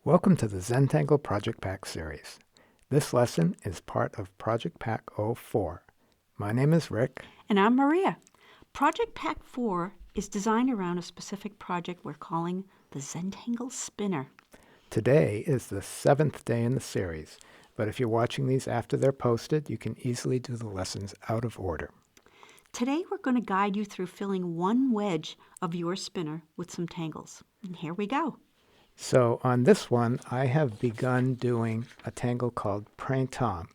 Welcome to the Zentangle Project Pack series. This lesson is part of Project Pack 04. My name is Rick. And I'm Maria. Project Pack 4 is designed around a specific project we're calling the Zentangle Spinner. Today is the 7th day in the series, but if you're watching these after they're posted, you can easily do the lessons out of order. Today we're going to guide you through filling one wedge of your spinner with some tangles. And here we go. So on this one, I have begun doing a tangle called printemps,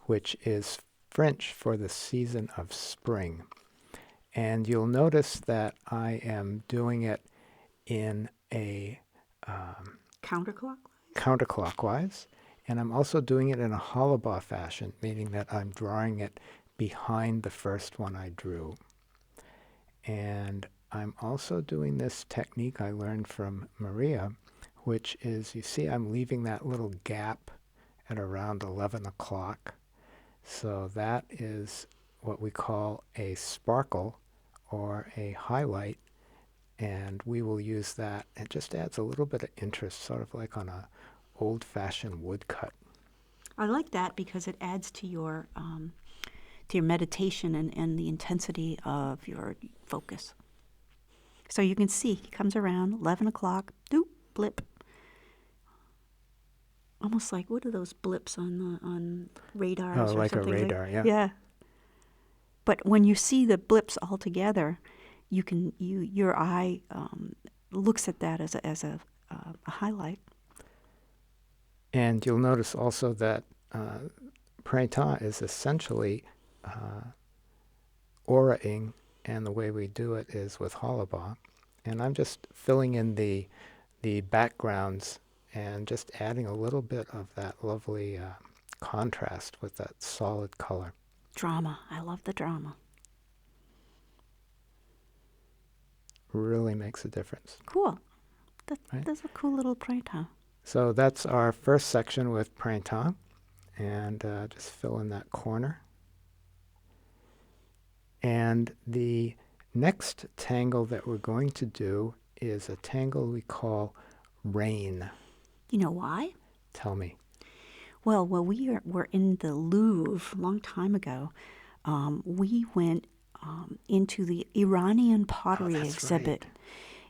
which is French for the season of spring. And you'll notice that I am doing it in a counterclockwise, and I'm also doing it in a hollowbar fashion, meaning that I'm drawing it behind the first one I drew. And I'm also doing this technique I learned from Maria, which is, you see, I'm leaving that little gap at around 11 o'clock. So that is what we call a sparkle or a highlight, and we will use that. It just adds a little bit of interest, sort of like on a old-fashioned woodcut. I like that because it adds to your meditation and the intensity of your focus. So you can see he comes around 11 o'clock, doop, blip. Almost like, what are those blips on radars? Oh, or like a something radar, yeah. Yeah. But when you see the blips all together, your eye looks at that as a highlight. And you'll notice also that printemps is essentially aura-ing, and the way we do it is with hollowbar. And I'm just filling in the backgrounds and just adding a little bit of that lovely contrast with that solid color. Drama. I love the drama. Really makes a difference. Cool. Right? That's a cool little printemps. So that's our first section with printemps. And just fill in that corner. And the next tangle that we're going to do is a tangle we call rain. You know why? Tell me. Well, we were in the Louvre a long time ago. We went into the Iranian pottery exhibit. Right.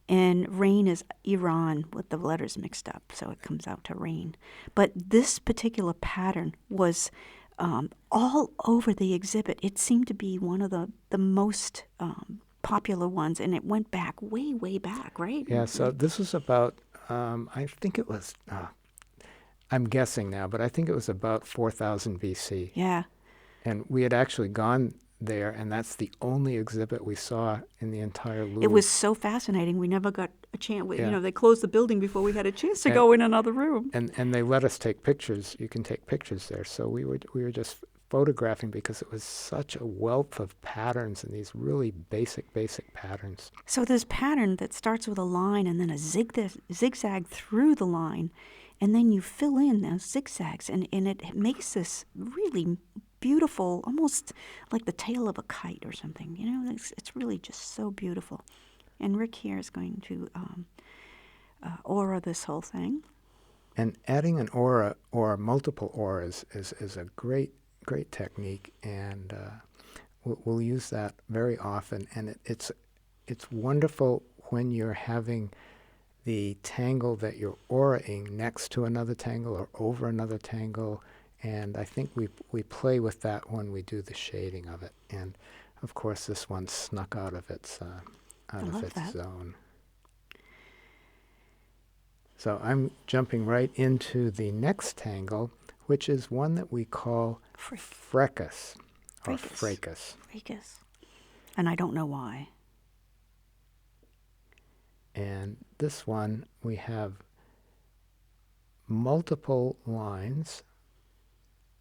And rain is Iran with the letters mixed up, so it comes out to rain. But this particular pattern was all over the exhibit. It seemed to be one of the most popular ones, and it went back, way, way back, right? Yeah, so this was about, I think it was, I'm guessing now, but I think it was about 4000 BC. Yeah. And we had actually gone there, and that's the only exhibit we saw in the entire Louvre. It was so fascinating. We never got a chance. Yeah. They closed the building before we had a chance to go in another room. And they let us take pictures. You can take pictures there. So we were just photographing because it was such a wealth of patterns and these really basic patterns. So this pattern that starts with a line and then a zigzag through the line, and then you fill in those zigzags, and it makes this really beautiful, almost like the tail of a kite or something. It's really just so beautiful. And Rick here is going to aura this whole thing. And adding an aura or multiple auras is a great technique, and we'll use that very often. And it's wonderful when you're having the tangle that you're auraing next to another tangle or over another tangle. And I think we play with that when we do the shading of it. And of course, this one snuck out of its zone. So I'm jumping right into the next tangle, which is one that we call fracas or fracas. Fracas. And I don't know why. And this one, we have multiple lines,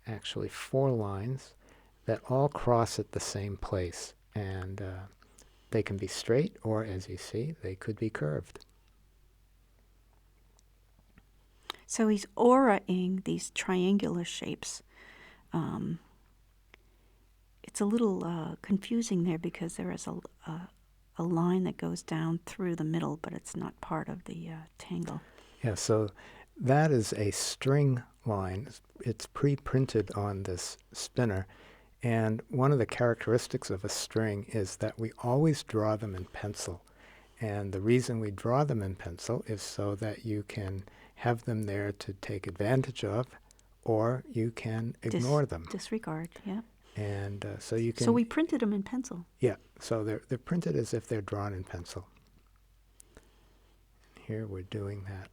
actually 4 lines, that all cross at the same place. And they can be straight, or as you see, they could be curved. So he's auraing these triangular shapes. It's a little confusing there because there is a line that goes down through the middle, but it's not part of the tangle. Yeah, so that is a string line. It's pre-printed on this spinner. And one of the characteristics of a string is that we always draw them in pencil. And the reason we draw them in pencil is so that you can have them there to take advantage of, or you can ignore them. Disregard, yeah. And so you can... So we printed them in pencil. Yeah, so they're printed as if they're drawn in pencil. Here we're doing that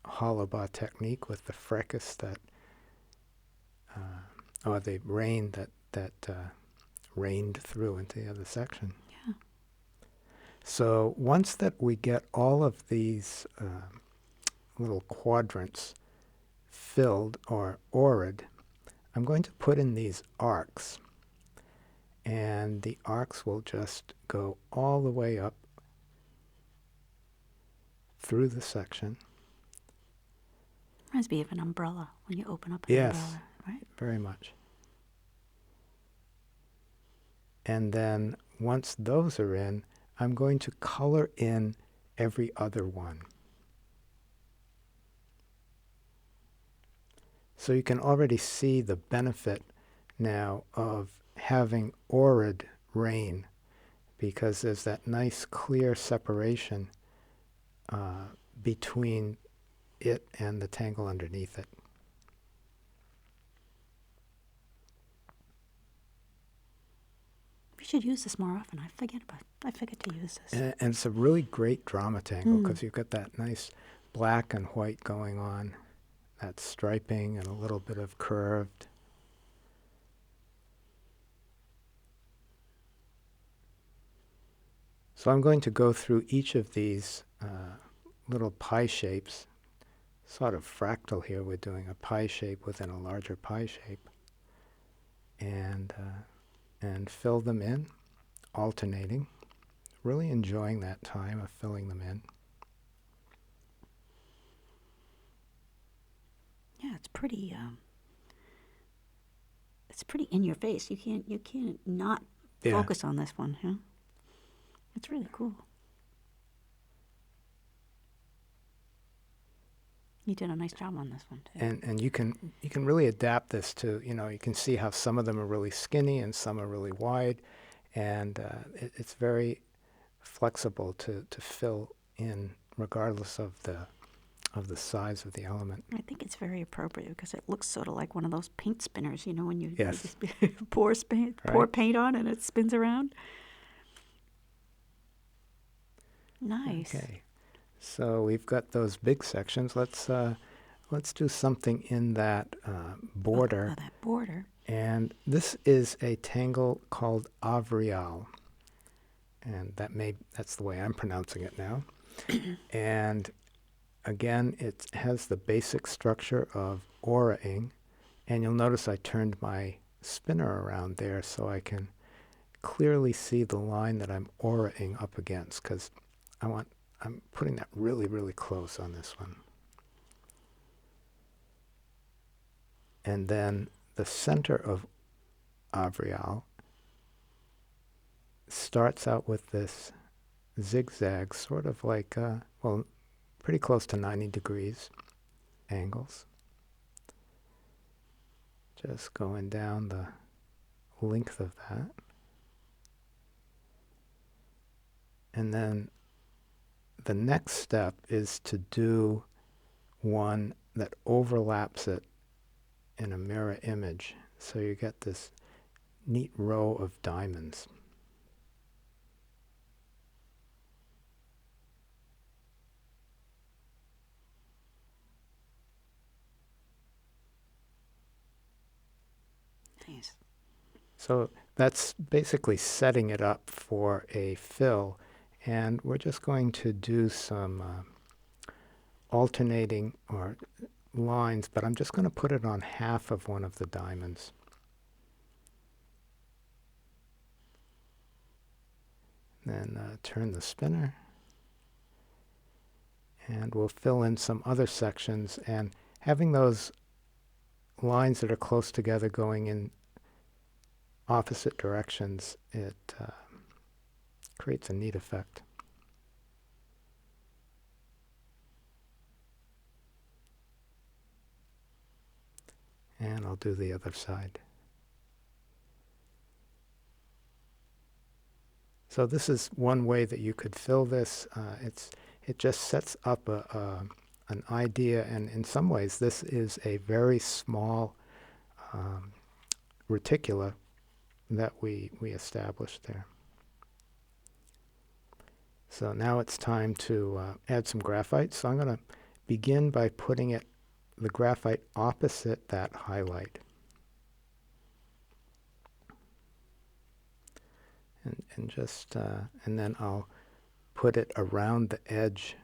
hollowbar technique with the fracas that, or the rain that rained through into the other section. Yeah. So once that we get all of these little quadrants filled or aura'd, I'm going to put in these arcs. And the arcs will just go all the way up through the section. Reminds me of an umbrella when you open up an umbrella, right? Very much. And then once those are in, I'm going to color in every other one. So you can already see the benefit now of having aura'd rain, because there's that nice clear separation between it and the tangle underneath it. We should use this more often. I forget to use this. And it's a really great drama tangle because you've got that nice black and white going on, that striping and a little bit of curved. So I'm going to go through each of these little pie shapes, sort of fractal here. We're doing a pie shape within a larger pie shape, and fill them in, alternating. Really enjoying that time of filling them in. Yeah, it's pretty in your face. You can't not focus on this one, huh? It's really cool. You did a nice job on this one too. And you can really adapt this to, you can see how some of them are really skinny and some are really wide, and it's very flexible to fill in regardless of the size of the element. I think it's very appropriate because it looks sort of like one of those paint spinners, when you Yes. just pour paint on and it spins around. Nice. Okay, so we've got those big sections. Let's do something in that border. Oh, that border. And this is a tangle called avrial, and that's the way I'm pronouncing it now. And again, it has the basic structure of aura'ing, and you'll notice I turned my spinner around there so I can clearly see the line that I'm aura'ing up against, because I'm putting that really, really close on this one. And then the center of avrial starts out with this zigzag, sort of like, pretty close to 90 degrees angles. Just going down the length of that. And then the next step is to do one that overlaps it in a mirror image. So you get this neat row of diamonds. Nice. So that's basically setting it up for a fill. And we're just going to do some alternating or lines, but I'm just going to put it on half of one of the diamonds. Then turn the spinner, and we'll fill in some other sections. And having those lines that are close together going in opposite directions, it creates a neat effect. And I'll do the other side. So this is one way that you could fill this. It just sets up an idea, and in some ways this is a very small reticula that we established there. So now it's time to add some graphite. So I'm going to begin by putting the graphite opposite that highlight. And then I'll put it around the edge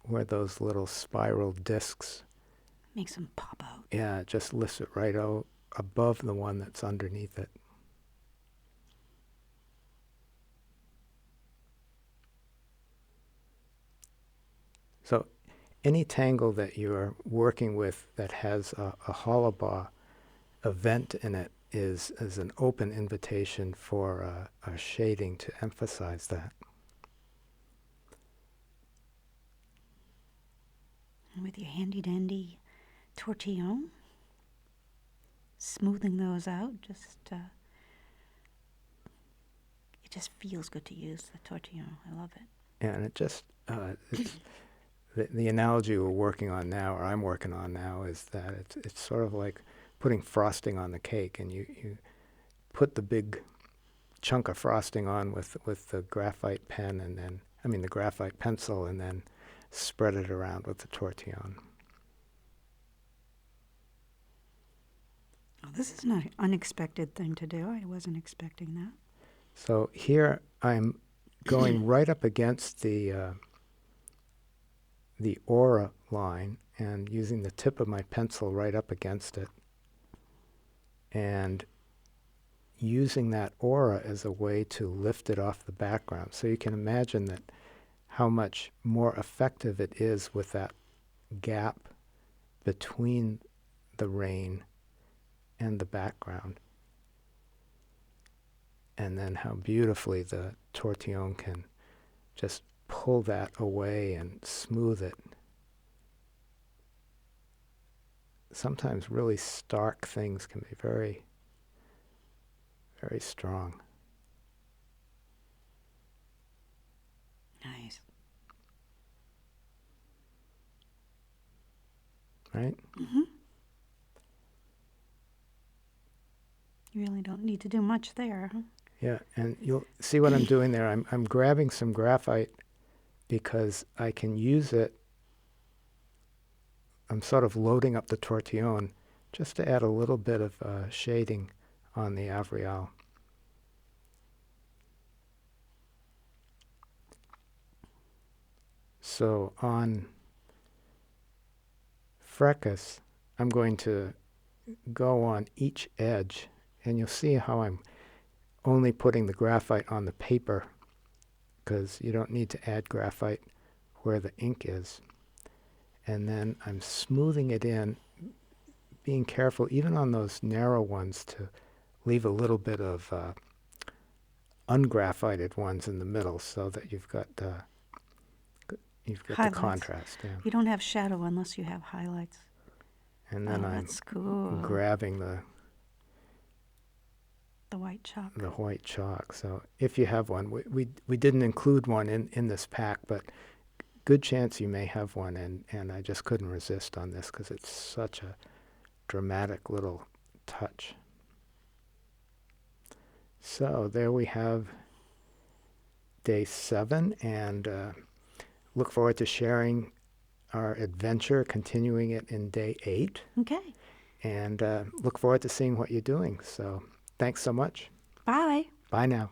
where those little spiral discs. Makes them pop out. Yeah, it just lifts it right out above the one that's underneath it. So any tangle that you're working with that has a hollow bar event in it is an open invitation for a shading to emphasize that. And with your handy-dandy tortillon, smoothing those out, it just feels good to use the tortillon. I love it. Yeah, and it just, the analogy we're working on now, or I'm working on now, is that it's sort of like putting frosting on the cake, and you put the big chunk of frosting on with the graphite pen, and then, the graphite pencil, and then spread it around with the tortillon. Oh, this is not an unexpected thing to do. I wasn't expecting that. So here I'm going right up against the aura line and using the tip of my pencil right up against it, and using that aura as a way to lift it off the background. So you can imagine that how much more effective it is with that gap between the rain and the background. And then how beautifully the tortillon can just pull that away and smooth it. Sometimes really stark things can be very, very strong. Nice. Right? Mm-hmm. You really don't need to do much there, huh? Yeah, and you'll see what I'm doing there. I'm grabbing some graphite because I can use it. I'm sort of loading up the tortillon just to add a little bit of shading on the avrial. So on Frecus, I'm going to go on each edge, and you'll see how I'm only putting the graphite on the paper, because you don't need to add graphite where the ink is. And then I'm smoothing it in, being careful even on those narrow ones to leave a little bit of ungraphited ones in the middle, so that you've got the contrast. Yeah. You don't have shadow unless you have highlights. And then that's cool. grabbing the white chalk. The white chalk. So if you have one, we didn't include one in this pack, but good chance you may have one, and I just couldn't resist on this because it's such a dramatic little touch. So there we have day 7, and look forward to sharing our adventure, continuing it in day 8. Okay. And look forward to seeing what you're doing. So thanks so much. Bye. Bye now.